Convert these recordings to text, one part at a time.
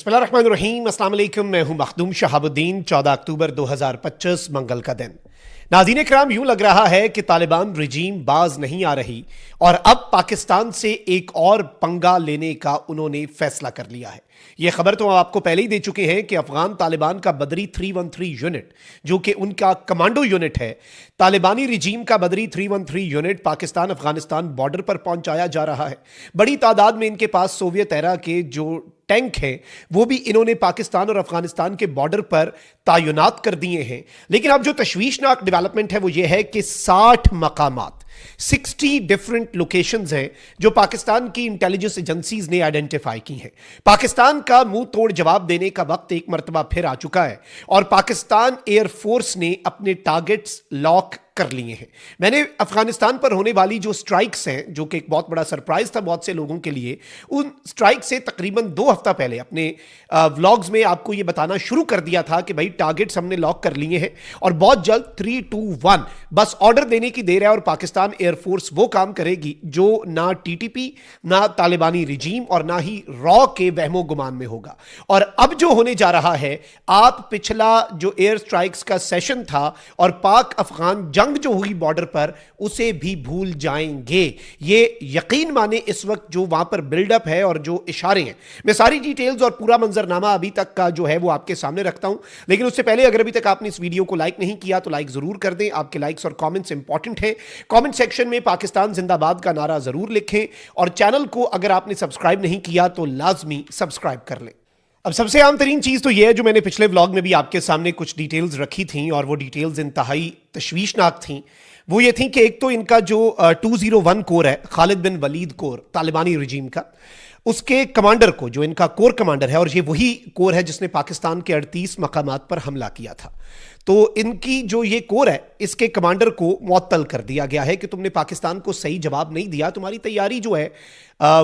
बिस्मिल्लाहिर्रहमानिर्रहीम, अस्सलाम वालेकुम। मैं हूं मखदूम शहाबुद्दीन। 14 अक्टूबर 2025 मंगल का दिन। नाज़रीन कराम, यूं लग रहा है कि तालिबान रजीम बाज नहीं आ रही और अब पाकिस्तान से एक और पंगा लेने का उन्होंने फैसला कर लिया है। यह खबर तो हम आपको पहले ही दे चुके हैं कि अफगान तालिबान का बदरी 313 यूनिट, जो कि उनका कमांडो यूनिट है, तालिबानी रजीम का बदरी 313 यूनिट पाकिस्तान अफगानिस्तान बॉर्डर पर पहुंचाया जा रहा है। बड़ी तादाद में इनके पास सोवियत एरा के जो टैंक हैं वो भी इन्होंने पाकिस्तान और अफगानिस्तान के बॉर्डर पर तैनात कर दिए हैं। लेकिन अब जो तशवीशनाक डेवलपमेंट है वो ये है कि 60 मकामात, 60 डिफरेंट लोकेशंस हैं जो पाकिस्तान की इंटेलिजेंस एजेंसीज ने आइडेंटिफाई की हैं। पाकिस्तान का मुंह तोड़ जवाब देने का वक्त एक मरतबा फिर आ चुका है और पाकिस्तान एयरफोर्स ने अपने टारगेट्स लॉक कर लिए हैं। मैंने अफगानिस्तान पर होने वाली जो स्ट्राइक्स हैं, जो कि एक बहुत बड़ा सरप्राइज था बहुत से लोगों के लिए, उन स्ट्राइक से तकरीबन 2 हफ्ता पहले अपने व्लॉग्स में आपको यह बताना शुरू कर दिया था कि भाई टारगेट्स हमने लॉक कर लिए हैं और बहुत जल्द 3, 2, 1 बस ऑर्डर देने की देर है और पाकिस्तान एयरफोर्स वो काम करेगी जो ना टीटीपी, ना तालिबानी रजीम और ना ही रॉ के वहमो गुमान में होगा। और अब जो होने जा रहा है, आप पिछला जो एयर स्ट्राइक्स का सेशन था और पाक अफगान जंग जो हुई बॉर्डर पर, उसे भी भूल जाएंगे। ये यकीन माने इस वक्त जो वहां पर बिल्डअप है और जो इशारे हैं, मैं सारी डिटेल्स और पूरा मंजरनामा अभी तक का जो है वो आपके सामने रखता हूं। लेकिन उससे पहले अगर अभी तक आपने इस वीडियो को लाइक नहीं किया तो लाइक जरूर कर दें। आपके लाइक्स और कमेंट्स इंपॉर्टेंट हैं। कमेंट सेक्शन में पाकिस्तान जिंदाबाद का नारा जरूर लिखें और चैनल को अगर आपने सब्सक्राइब नहीं किया तो लाजमी सब्सक्राइब कर लें। अब सबसे आम तरीन चीज़ तो यह है, जो मैंने पिछले व्लॉग में भी आपके सामने कुछ डिटेल्स रखी थी और वो डिटेल्स इंतहाई तशवीशनाक थी। वो ये थी कि एक तो इनका जो 201 कोर है, खालिद बिन वलीद कोर तालिबानी रजीम का, उसके कमांडर को, जो इनका कोर कमांडर है और ये वही कोर है जिसने पाकिस्तान के 38 मकामात पर हमला किया था, तो इनकी जो ये कोर है, इसके कमांडर को मुअत्तल कर दिया गया है कि तुमने पाकिस्तान को सही जवाब नहीं दिया, तुम्हारी तैयारी जो है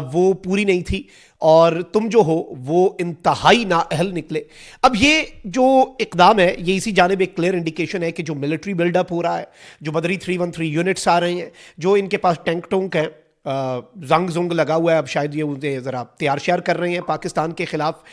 वो पूरी नहीं थी और तुम जो हो वो इंतहाई नाअहल निकले। अब ये जो इकदाम है, ये इसी जानिब एक क्लियर इंडिकेशन है कि जो मिलिट्री बिल्डअप हो रहा है, जो बदरी 313 यूनिट्स आ रहे हैं, जो इनके पास टैंक टोंक हैं, जंग जुंग लगा हुआ है, अब शायद ये उसे ज़रा तैयार श्यार कर रहे हैं पाकिस्तान के खिलाफ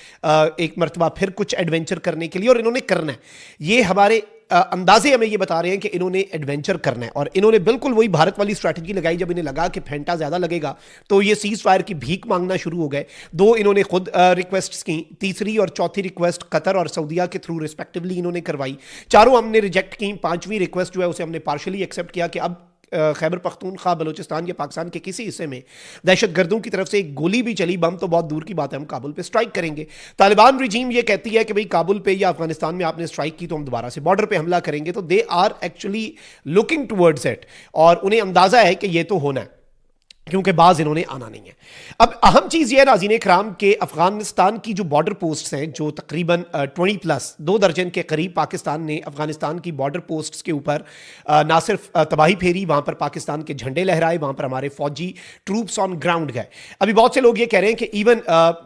एक मरतबा फिर कुछ एडवेंचर करने के लिए, और इन्होंने करना है। ये हमारे अंदाजे हमें ये बता रहे हैं कि इन्होंने एडवेंचर करना है और इन्होंने बिल्कुल वही भारत वाली स्ट्रैटेजी लगाई। जब इन्हें लगा कि फेंटा ज़्यादा लगेगा तो ये सीज फायर की भीख मांगना शुरू हो गए। 2 इन्होंने खुद रिक्वेस्ट की, तीसरी और चौथी रिक्वेस्ट कतर और सऊदीया के थ्रू रिस्पेक्टिवली इन्होंने करवाई। 4 हमने रिजेक्ट की, 5वीं रिक्वेस्ट जो है उसे हमने पार्शली एक्सेप्ट किया कि अब खैबर पख्तूनख्वा, बलूचिस्तान या पाकिस्तान के किसी हिस्से में दहशतगर्दों की तरफ से एक गोली भी चली, बम तो बहुत दूर की बात है, हम काबुल पे स्ट्राइक करेंगे। तालिबान रजीम ये कहती है कि भाई काबुल पे या अफगानिस्तान में आपने स्ट्राइक की तो हम दोबारा से बॉर्डर पे हमला करेंगे। तो they are actually looking towards it और उन्हें अंदाजा है कि ये तो होना है, क्योंकि बाज इन्होंने आना नहीं है। अब अहम चीज़ यह है नाज़रीन कराम के अफगानिस्तान की जो बॉर्डर पोस्ट्स हैं, जो तकरीबन 20 प्लस 2 दर्जन के करीब पाकिस्तान ने अफगानिस्तान की बॉर्डर पोस्ट्स के ऊपर ना सिर्फ तबाही फेरी, वहाँ पर पाकिस्तान के झंडे लहराए, वहाँ पर हमारे फौजी ट्रूप्स ऑन ग्राउंड गए। अभी बहुत से लोग ये कह रहे हैं कि इवन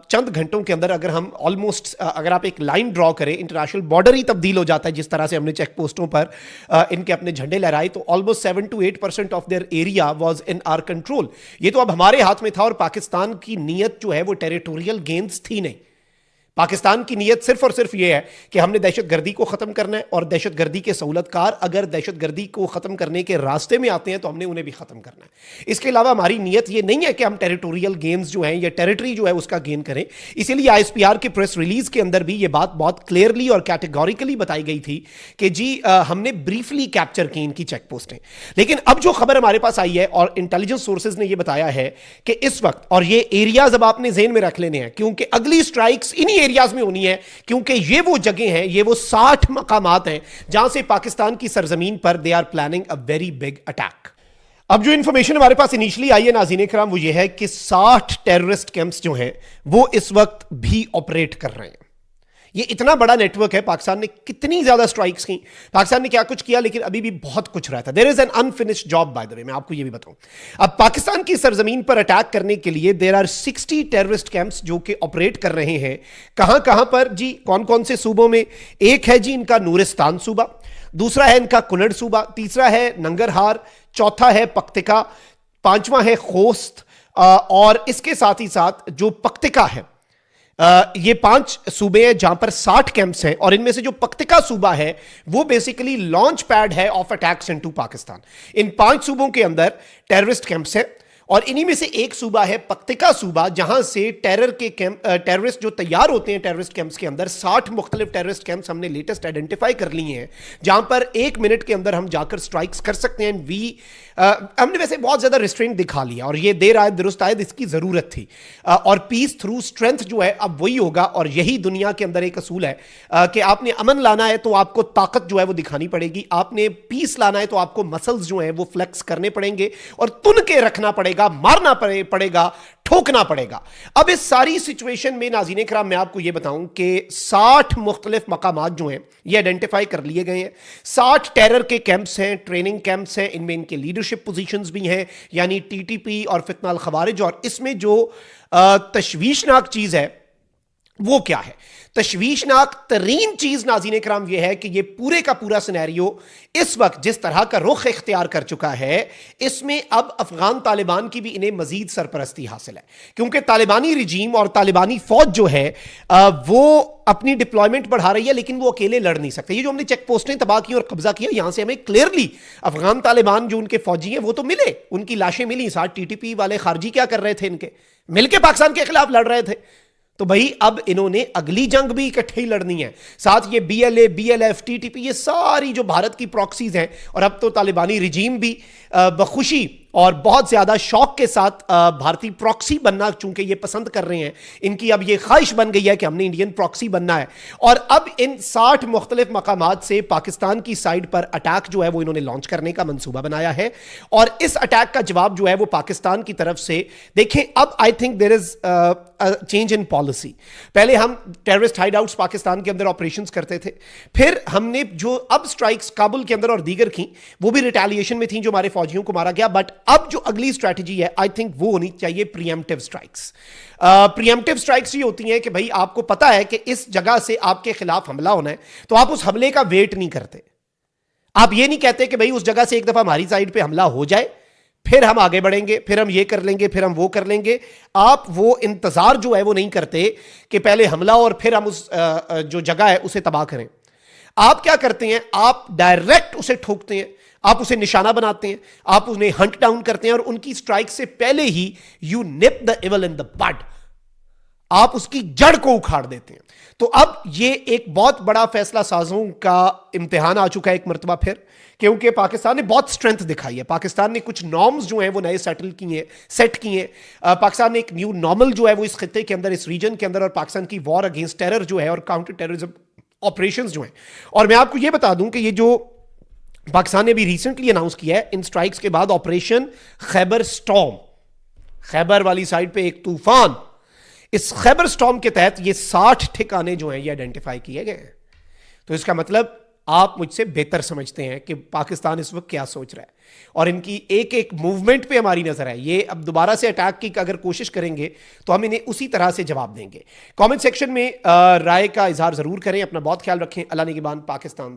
चंद घंटों के अंदर अगर हम ऑलमोस्ट अगर आप एक लाइन ड्रॉ करें, इंटरनेशनल बॉर्डर ही तब्दील हो जाता है जिस तरह से हमने चेक पोस्टों पर इनके अपने झंडे लहराए, तो almost 7 to 8% of their area was in are control. ये तो अब हमारे हाथ में था और पाकिस्तान की नीयत जो है वो टेरिटोरियल गेन्स थी नहीं। पाकिस्तान की नीयत सिर्फ और सिर्फ यह है कि हमने दहशतगर्दी को खत्म करना है और दहशतगर्दी के सहूलतकार अगर दहशतगर्दी को खत्म करने के रास्ते में आते हैं तो हमने उन्हें भी खत्म करना है। इसके अलावा हमारी नीयत यह नहीं है कि हम टेरिटोरियल गेन्स जो हैं या टेरिटरी जो है उसका गेन करें। इसीलिए आईएसपीआर के प्रेस रिलीज के अंदर भी यह बात बहुत क्लियरली और कैटेगोरिकली बताई गई थी कि जी हमने ब्रीफली कैप्चर की इनकी चेक पोस्टें। लेकिन अब जो खबर हमारे पास आई है और इंटेलिजेंस सोर्सेज ने यह बताया है कि इस वक्त, और ये एरियाज अब आपने ज़हन में रख लेने हैं क्योंकि अगली स्ट्राइक्स इन्हीं एरियाज में होनी है, क्योंकि ये वो जगह हैं, ये वो 60 मकामात हैं जहां से पाकिस्तान की सरजमीन पर they are planning a very big attack. अब जो इंफॉर्मेशन हमारे पास इनिशियली आई है नाज़रीन कराम वो ये है कि 60 टेररिस्ट कैंप्स जो हैं वो इस वक्त भी ऑपरेट कर रहे हैं। ये इतना बड़ा नेटवर्क है। पाकिस्तान ने कितनी ज्यादा स्ट्राइक्स की, पाकिस्तान ने क्या कुछ किया, लेकिन अभी भी बहुत कुछ रहता है। There is an unfinished job by the way, मैं आपको ये भी बताऊं। अब पाकिस्तान की सरजमीन पर अटैक करने के लिए देयर आर 60 टेररिस्ट कैंप्स जो कि ऑपरेट कर रहे हैं। कहां कहां पर जी, कौन कौन से सूबों में? एक है जी इनका नूरिस्तान सूबा, दूसरा है इनका कुनड़ सूबा, तीसरा है नंगरहार, चौथा है पख्तिका, पांचवा है खोस्त और इसके साथ ही साथ जो पख्तिका है ये 5 सूबे हैं जहां पर 60 कैंप्स हैं और इनमें से जो पक्तिका सूबा है वो बेसिकली लॉन्च पैड है ऑफ अटैक्स इनटू पाकिस्तान। इन 5 सूबों के अंदर टेररिस्ट कैंप्स हैं और इन्हीं में से एक सूबा है पक्तिका सूबा, जहां से टेररिस्ट जो तैयार होते हैं टेररिस्ट कैंप्स के अंदर 60 मुख्तलिफ टेररिस्ट कैंप्स हमने लेटेस्ट आइडेंटिफाई कर लिए हैं, जहां पर 1 मिनट के अंदर हम जाकर स्ट्राइक्स कर सकते हैं। हमने वैसे बहुत ज्यादा रिस्ट्रेंट दिखा लिया और ये देर आए दुरुस्त आए, इसकी जरूरत थी। और पीस थ्रू स्ट्रेंथ जो है अब वही होगा और यही दुनिया के अंदर एक असूल है कि आपने अमन लाना है तो आपको ताकत जो है वो दिखानी पड़ेगी, आपने पीस लाना है तो आपको मसल्स जो है वो फ्लेक्स करने पड़ेंगे और तुन के रखना पड़ेगा, मारना पड़ेगा, ठोकना पड़ेगा। अब इस सारी सिचुएशन में नाज़रीन किराम मैं आपको यह बताऊं कि 60 मुख्तलिफ मकामात जो हैं ये आइडेंटिफाई कर लिए गए हैं। 60 टेरर के कैंप्स हैं, ट्रेनिंग कैंप्स हैं, इनमें इनके लीडरशिप पोजीशंस भी हैं, यानी टीटीपी और फितना अल खवारिज। और इसमें जो तशवीशनाक चीज है वो क्या है? तशवीशनाक तरीन चीज नाज़रीन किराम यह है कि यह पूरे का पूरा सिनेरियो इस वक्त जिस तरह का रुख इख्तियार कर चुका है, इसमें अब अफगान तालिबान की भी इन्हें मजीद सरपरस्ती हासिल है, क्योंकि तालिबानी रिजीम और तालिबानी फौज जो है वो अपनी डिप्लॉयमेंट बढ़ा रही है, लेकिन वो अकेले लड़ नहीं सकते। ये जो हमने चेक पोस्टें तबाह की और कब्जा किया, यहां से हमें क्लियरली अफगान तालिबान जो उनके फौजी हैं वो तो मिले, उनकी लाशें मिली। साथ टीटीपी वाले खारजी क्या कर रहे थे? इनके मिलके पाकिस्तान के खिलाफ लड़ रहे थे। तो भाई अब इन्होंने अगली जंग भी इकट्ठे ही लड़नी है। साथ ये बीएलए, बीएलएफ, टीटीपी, ये सारी जो भारत की प्रॉक्सीज हैं, और अब तो तालिबानी रिजीम भी बखुशी और बहुत ज्यादा शौक के साथ भारतीय प्रॉक्सी बनना चूंकि ये पसंद कर रहे हैं, इनकी अब ये ख्वाहिश बन गई है कि हमने इंडियन प्रॉक्सी बनना है। और अब इन 60 मुख्तलिफ मकामात से पाकिस्तान की साइड पर अटैक जो है वो इन्होंने लॉन्च करने का मंसूबा बनाया है और इस अटैक का जवाब जो है वो पाकिस्तान की तरफ से देखें। अब I think there is change in policy. पहले हम टेररिस्ट हाइडआउट्स पाकिस्तान के अंदर ऑपरेशंस करते थे, फिर हमने जो अब स्ट्राइक्स काबुल के अंदर और दीगर की वो भी रिटेलिएशन में थी, जो हमारे फौजियों को मारा गया। बट अब जो अगली स्ट्रैटेजी है आई थिंक वो होनी चाहिए प्रीएम्प्टिव स्ट्राइक्स। प्रीएम्प्टिव स्ट्राइक्स ये होती हैं कि भाई आपको पता है कि इस जगह से आपके खिलाफ हमला होना है, तो आप उस हमले का वेट नहीं करते। आप ये नहीं कहते कि भाई उस जगह से एक दफा हमारी साइड पे हमला हो जाए, फिर हम आगे बढ़ेंगे, फिर हम ये कर लेंगे, फिर हम वो कर लेंगे। आप वो इंतजार जो है वो नहीं करते कि पहले हमला और फिर हम उस जो जगह है उसे तबाह करें। आप क्या करते हैं? आप डायरेक्ट उसे ठोकते हैं, आप उसे निशाना बनाते हैं, आप उन्हें हंट डाउन करते हैं और उनकी स्ट्राइक से पहले ही you nip the evil in the bud, आप उसकी जड़ को उखाड़ देते हैं। तो अब ये एक बहुत बड़ा फैसला साजों का इम्तिहान आ चुका है एक मरतबा फिर, क्योंकि पाकिस्तान ने बहुत स्ट्रेंथ दिखाई है। पाकिस्तान ने कुछ नॉर्म्स जो हैं वो नए सेट किए। पाकिस्तान ने एक न्यू नॉर्मल जो है वो इस खित्ते के अंदर, इस रीजन के अंदर, और पाकिस्तान की वॉर अगेंस्ट टेरर जो है और काउंटर टेररिज्म ऑपरेशंस जो हैं। और मैं आपको ये बता दूं कि ये जो पाकिस्तान ने भी रिसेंटली अनाउंस किया है इन स्ट्राइक्स के बाद, ऑपरेशन खैबर स्टॉर्म, खैबर वाली साइड पे एक तूफान, इस खैबर स्टॉर्म के तहत ये 60 ठिकाने जो हैं ये आइडेंटिफाई किए गए हैं। तो इसका मतलब आप मुझसे बेहतर समझते हैं कि पाकिस्तान इस वक्त क्या सोच रहा है और इनकी एक एक मूवमेंट पे हमारी नजर है। ये अब दोबारा से अटैक की अगर कोशिश करेंगे तो हम इन्हें उसी तरह से जवाब देंगे। कमेंट सेक्शन में राय का इजहार जरूर करें। अपना बहुत ख्याल रखें। अल्लाह निगहबान। पाकिस्तान।